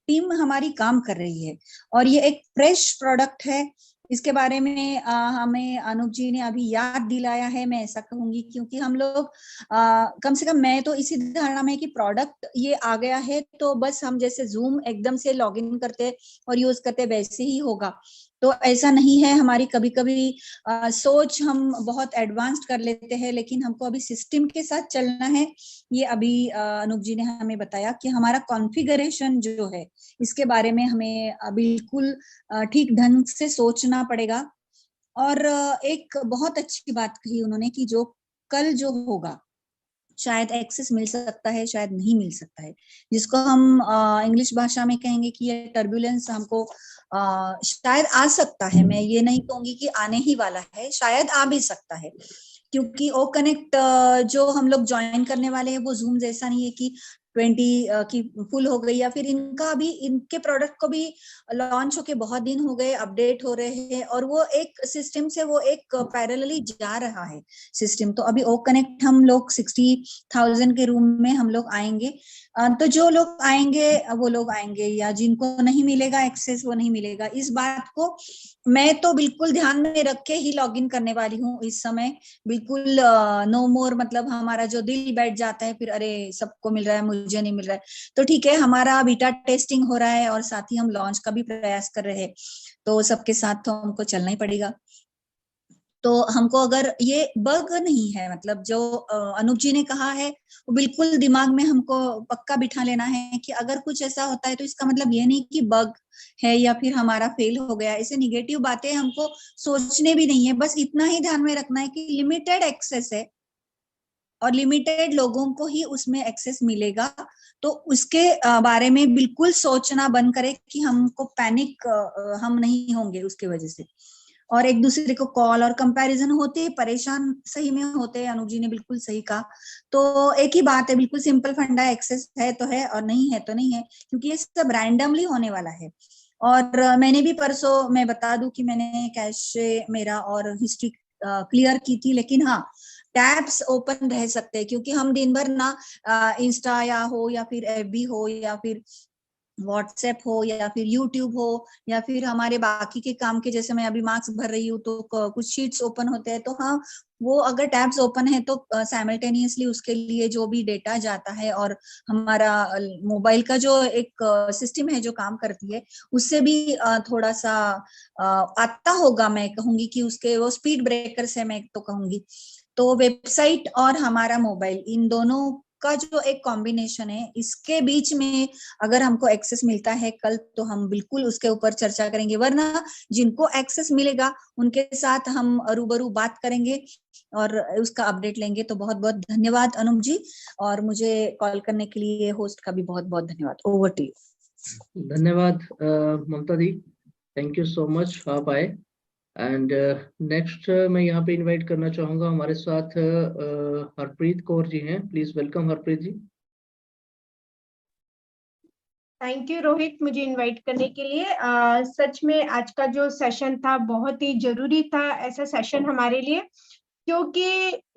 Team हमारी काम कर रही है और ये एक फ्रेश प्रोडक्ट है। इसके बारे में हमें अनूप जी ने अभी याद दिलाया है, मैं ऐसा कहूंगी, क्योंकि हम लोग कम से कम मैं तो इसी धारणा में कि प्रोडक्ट ये आ गया है तो बस हम जैसे जूम एकदम से लॉगिन करते और यूज करते वैसे ही होगा, तो ऐसा नहीं है। हमारी कभी कभी सोच हम बहुत एडवांस्ड कर लेते हैं, लेकिन हमको अभी सिस्टम के साथ चलना है। ये अभी अनूप जी ने हमें बताया कि हमारा कॉन्फ़िगरेशन जो है इसके बारे में हमें बिल्कुल ठीक ढंग से सोचना पड़ेगा। और एक बहुत अच्छी बात कही उन्होंने कि जो कल जो होगा शायद एक्सेस मिल सकता है, शायद नहीं मिल सकता है, जिसको हम इंग्लिश भाषा में कहेंगे कि ये टर्बुलेंस हमको शायद आ सकता है। मैं ये नहीं कहूंगी कि आने ही वाला है, शायद आ भी सकता है, क्योंकि ओ कनेक्ट जो हम लोग ज्वाइन करने वाले हैं वो जूम जैसा नहीं है कि 20 की फुल हो गई, या फिर इनका भी, इनके प्रोडक्ट को भी लॉन्च होके बहुत दिन हो गए, अपडेट हो रहे हैं और वो एक सिस्टम से वो एक पैरेलली जा रहा है सिस्टम। तो अभी ओ कनेक्ट हम लोग 60,000 के रूम में हम लोग आएंगे, तो जो लोग आएंगे वो लोग आएंगे, या जिनको नहीं मिलेगा एक्सेस वो नहीं मिलेगा। इस बात को मैं तो बिल्कुल ध्यान में रख के ही लॉगिन करने वाली हूँ इस समय। बिल्कुल नो मोर, मतलब हमारा जो दिल बैठ जाता है फिर, अरे सबको मिल रहा है मुझे नहीं मिल रहा है, तो ठीक है, हमारा बीटा टेस्टिंग हो रहा है और साथ ही हम लॉन्च का भी प्रयास कर रहे हैं, तो सबके साथ तो हमको चलना ही पड़ेगा। तो हमको अगर ये बग नहीं है, मतलब जो अनूप जी ने कहा है वो बिल्कुल दिमाग में हमको पक्का बिठा लेना है कि अगर कुछ ऐसा होता है तो इसका मतलब ये नहीं कि बग है या फिर हमारा फेल हो गया। ऐसे निगेटिव बातें हमको सोचने भी नहीं है, बस इतना ही ध्यान में रखना है कि लिमिटेड एक्सेस है और लिमिटेड लोगों को ही उसमें एक्सेस मिलेगा। तो उसके बारे में बिल्कुल सोचना बंद करें कि हमको पैनिक हम नहीं होंगे उसके वजह से। और एक दूसरे को कॉल और कंपैरिजन होते, परेशान सही में होते हैं, अनुज जी ने बिल्कुल सही कहा। तो एक ही बात है, बिल्कुल सिंपल फंडा, एक्सेस है तो है और नहीं है तो नहीं है, क्योंकि ये सब रैंडमली होने वाला है। और मैंने भी परसों, मैं बता दूं कि मैंने कैशे मेरा और हिस्ट्री क्लियर की थी, लेकिन हाँ टैब्स ओपन रह सकते हैं, क्योंकि हम दिन भर ना इंस्टा या हो या फिर एफबी हो या फिर व्हाट्सएप हो या फिर यूट्यूब हो या फिर हमारे बाकी के काम के, जैसे मैं अभी मार्क्स भर रही हूँ तो कुछ शीट्स ओपन होते हैं, तो हाँ वो अगर टैब्स ओपन है तो साइमल्टेनियसली उसके लिए जो भी डेटा जाता है और हमारा मोबाइल का जो एक सिस्टम है जो काम करती है उससे भी थोड़ा सा आता होगा। मैं कहूंगी कि उसके वो स्पीड ब्रेकर्स है, मैं तो कहूंगी। तो वेबसाइट और हमारा मोबाइल, इन दोनों का जो एक कॉम्बिनेशन है, इसके बीच में अगर हमको एक्सेस मिलता है कल तो हम बिल्कुल उसके ऊपर चर्चा करेंगे, वरना जिनको एक्सेस मिलेगा उनके साथ हम रूबरू बात करेंगे और उसका अपडेट लेंगे। तो बहुत बहुत धन्यवाद अनुप जी, और मुझे कॉल करने के लिए होस्ट का भी बहुत बहुत धन्यवाद। Over to you. धन्यवाद Mamta di, thank you so much, आप आए। एंड नेक्स्ट मैं यहाँ पे इनवाइट करना चाहूँगा, हमारे साथ हरप्रीत कौर जी हैं। Please welcome Harpreet ji. Thank you Rohit, मुझे इनवाइट करने के लिए। सच में आज का जो सेशन था बहुत ही जरूरी था, ऐसा सेशन हमारे लिए, क्योंकि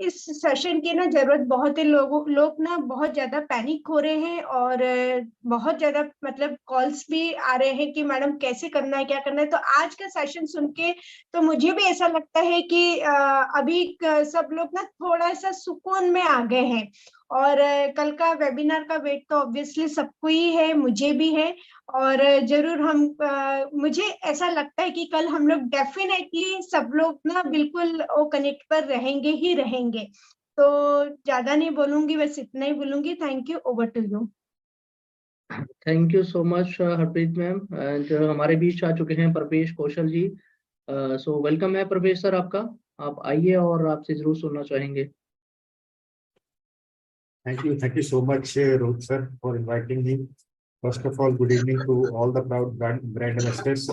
इस सेशन की ना जरूरत बहुत है। लोग ना बहुत ज्यादा पैनिक हो रहे हैं और बहुत ज्यादा मतलब कॉल्स भी आ रहे हैं कि मैडम कैसे करना है, क्या करना है। तो आज का सेशन सुन के तो मुझे भी ऐसा लगता है कि अभी सब लोग ना थोड़ा सा सुकून में आ गए हैं। और कल का वेबिनार का वेट तो ऑब्वियसली सबको ही है, मुझे भी है। और जरूर हम मुझे ऐसा लगता है कि कल हम लोग डेफिनेटली सब लोग ना बिल्कुल वो कनेक्ट पर रहेंगे ही रहेंगे। तो ज्यादा नहीं बोलूंगी, बस इतना ही बोलूंगी। Thank you, over to you. Thank you so much Harpreet ma'am. And हमारे बीच आ चुके हैं प्रवेश कौशल जी। सो वेलकम है प्रवेश सर आपका, आप आइए और आपसे जरूर सुनना चाहेंगे। Thank you so much, Rohit sir, for inviting me. First of all, good evening to all the proud brand ambassadors.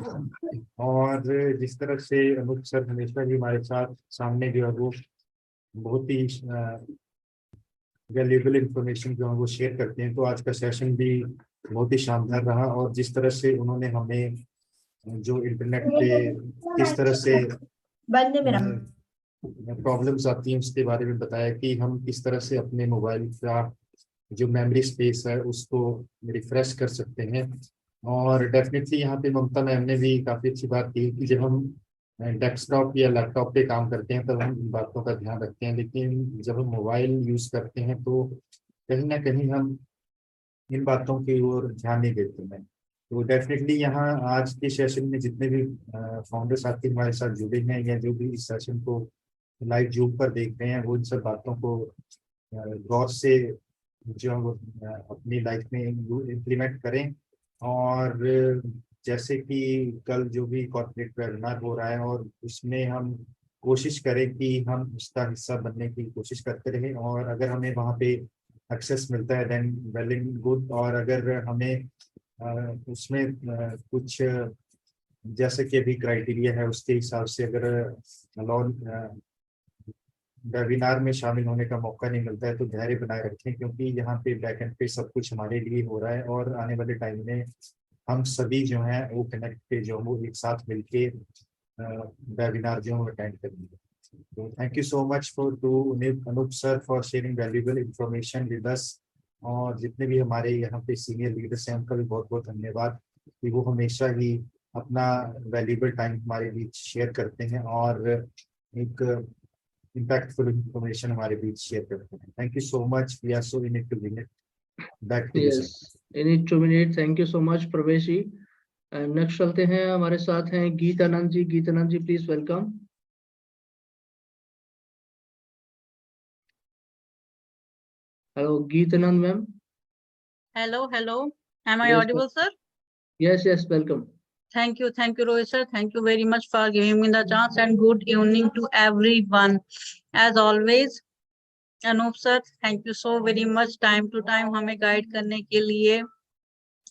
और जिस तरह से अनुज सर हमेशा भी हमारे साथ सामने जो है वो बहुत ही वैल्यूएबल इंफॉर्मेशन जो है वो शेयर करते हैं, तो आज का सेशन भी बहुत ही शानदार रहा। और जिस तरह से उन्होंने हमें जो इंटरनेट पे किस तरह से प्रॉब्लम्स आती हैं उसके बारे में बताया कि हम किस तरह से अपने मोबाइल का जो मेमोरी स्पेस है उसको रिफ्रेश कर सकते हैं। और डेफिनेटली यहाँ पे ममता मैम ने भी काफी अच्छी बात की कि जब हम डेस्कटॉप या लैपटॉप पे काम करते हैं तब हम इन बातों का ध्यान रखते हैं, लेकिन जब हम मोबाइल यूज करते हैं तो कहीं ना कहीं हम इन बातों की ओर ध्यान नहीं देते हैं। तो डेफिनेटली यहाँ आज के सेशन में जितने भी फाउंडर साथी हमारे साथ जुड़े हैं या जो भी इस सेशन को लाइव जूम पर देख रहे हैं, वो इन सब बातों को गौर से जो हम अपनी लाइफ में इम्प्लीमेंट करें। और जैसे कि कल जो भी कॉर्पोरेट वेबिनार हो रहा है और उसमें हम कोशिश करें कि हम उसका हिस्सा बनने की कोशिश करते रहें, और अगर हमें वहाँ पे एक्सेस मिलता है देन वेल एंड गुड। और अगर हमें उसमें कुछ जैसे कि अभी क्राइटेरिया है उसके हिसाब से अगर वेबिनार में शामिल होने का मौका नहीं मिलता है तो धैर्य बनाए रखें, क्योंकि यहाँ पे बैक एंड पे सब कुछ हमारे लिए हो रहा है और आने वाले टाइम में हम सभी जो हैं वो कनेक्ट पे जो वो एक साथ मिलके वेबिनार जो अटेंड करेंगे। तो thank you so much for to Anoop sir for sharing valuable information with us. और जितने भी हमारे यहाँ पे सीनियर लीडर्स हैं उनका भी बहुत बहुत धन्यवाद कि वो हमेशा ही अपना वैल्यूएबल टाइम हमारे बीच शेयर करते हैं और एक impactful information हमारे बीच शेयर करते हैं। Thank you so much. We are so in it to win it. Back to you, sir. Yes, in it 2 minutes. Thank you so much, प्रवेश जी। And next चलते हैं, हमारे साथ हैं Geetanand ji. Geetanand ji, please welcome. Hello, Geetanand ma'am. Hello, hello. Am I Yes, audible, sir? yes, welcome. Thank you, Rohit sir. Thank you very much for giving me the chance, and good evening to everyone. As always, Anup sir, thank you so very much. Time to time हमें guide करने के लिए,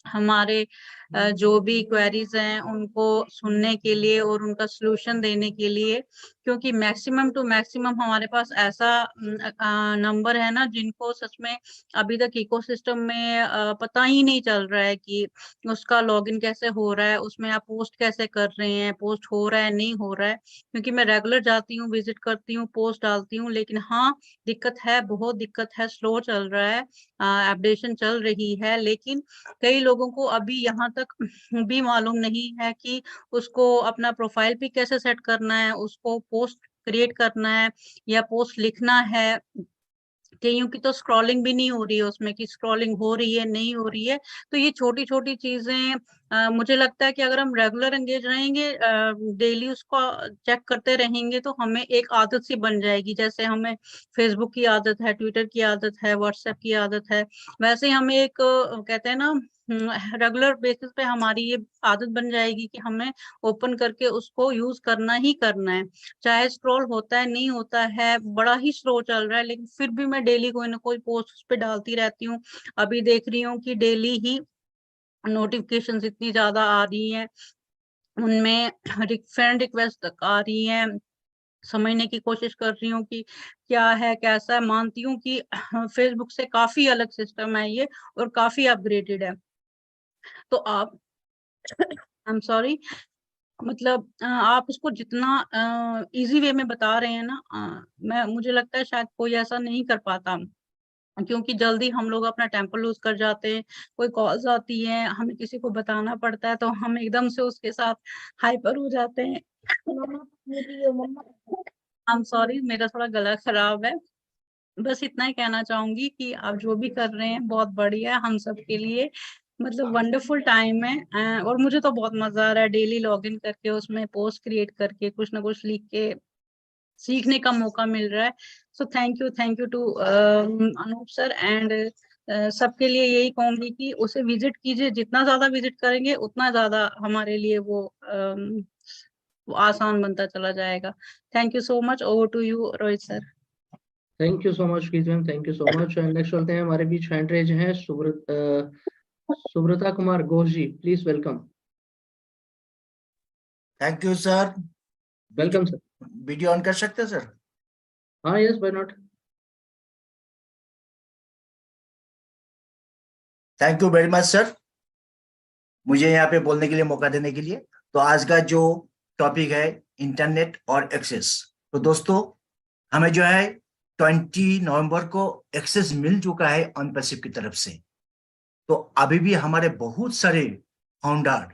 हमारे जो भी queries हैं उनको सुनने के लिए और उनका सलूशन देने के लिए, क्योंकि मैक्सिमम टू मैक्सिमम हमारे पास ऐसा नंबर है ना जिनको सच में अभी तक इकोसिस्टम में पता ही नहीं चल रहा है कि उसका लॉगिन कैसे हो रहा है, उसमें आप पोस्ट कैसे कर रहे हैं, पोस्ट हो रहा है नहीं हो रहा है। क्योंकि मैं रेगुलर जाती हूँ, विजिट करती हूँ, पोस्ट डालती हूँ, लेकिन हाँ दिक्कत है, बहुत दिक्कत है, स्लो चल रहा है, अपडेशन चल रही है। लेकिन कई लोगों को अभी यहाँ तक भी मालूम नहीं है कि उसको अपना प्रोफाइल भी कैसे सेट करना है, उसको पोस्ट क्रिएट करना है या पोस्ट लिखना है। कईयों की तो स्क्रॉलिंग भी नहीं हो रही है उसमें, कि स्क्रॉलिंग हो रही है नहीं हो रही है। तो ये छोटी छोटी चीजें मुझे लगता है कि अगर हम रेगुलर एंगेज रहेंगे, डेली उसको चेक करते रहेंगे, तो हमें एक आदत सी बन जाएगी। जैसे हमें फेसबुक की आदत है, ट्विटर की आदत है, व्हाट्सएप की आदत है, वैसे ही हमें एक कहते हैं ना रेगुलर बेसिस पे हमारी ये आदत बन जाएगी कि हमें ओपन करके उसको यूज करना ही करना है। चाहे स्क्रॉल होता है नहीं होता है, बड़ा ही स्लो चल रहा है, लेकिन फिर भी मैं डेली कोई ना कोई पोस्ट उस पे डालती रहती हूँ। अभी देख रही हूँ कि डेली ही नोटिफिकेशंस इतनी ज्यादा आ रही हैं, उनमें फ्रेंड रिक्वेस्ट तक आ रही हैं। समझने की कोशिश कर रही हूँ कि क्या है कैसा है। मानती हूँ कि फेसबुक से काफी अलग सिस्टम है ये और काफी अपग्रेडेड है। तो आप आई एम सॉरी, मतलब आप उसको जितना इजी वे में बता रहे हैं ना, मुझे लगता है शायद कोई ऐसा नहीं कर पाता, क्योंकि जल्दी हम लोग अपना टेम्पर लूज कर जाते हैं। कोई कॉल्स आती है, हमें किसी को बताना पड़ता है, तो हम एकदम से उसके साथ हाइपर हो जाते हैं। आई एम सॉरी, मेरा थोड़ा गला खराब है। बस इतना ही कहना चाहूंगी कि आप जो भी कर रहे हैं बहुत बढ़िया है, हम सब के लिए मतलब वंडरफुल टाइम है। और मुझे तो बहुत मजा आ रहा है डेली लॉगिन करके, उसमें पोस्ट क्रिएट करके कुछ ना कुछ लिख के सीखने का मौका मिल रहा है। So thank you to Anoop sir. And सबके लिए यही कहूंगी कि उसे विजिट कीजिए, जितना ज्यादा विजिट करेंगे उतना ज्यादा हमारे लिए वो आसान बनता चला जाएगा। Thank you so much. Over to you Rohit sir. Thank you so much Geet ma'am, thank you so much. And next चलते हैं, हमारे बीच हैंड रेज हैं Subrata Kumar Ghosh ji, please welcome. Thank you sir. Welcome sir. Video on कर सकते हैं सर? हाँ, yes, why not. Thank you very much sir, मुझे यहाँ पे बोलने के लिए मौका देने के लिए। तो आज का जो टॉपिक है इंटरनेट और एक्सेस। तो दोस्तों, हमें जो है 20 नवंबर को एक्सेस मिल चुका है ऑन पैसिव की तरफ से। तो अभी भी हमारे बहुत सारे फाउंडर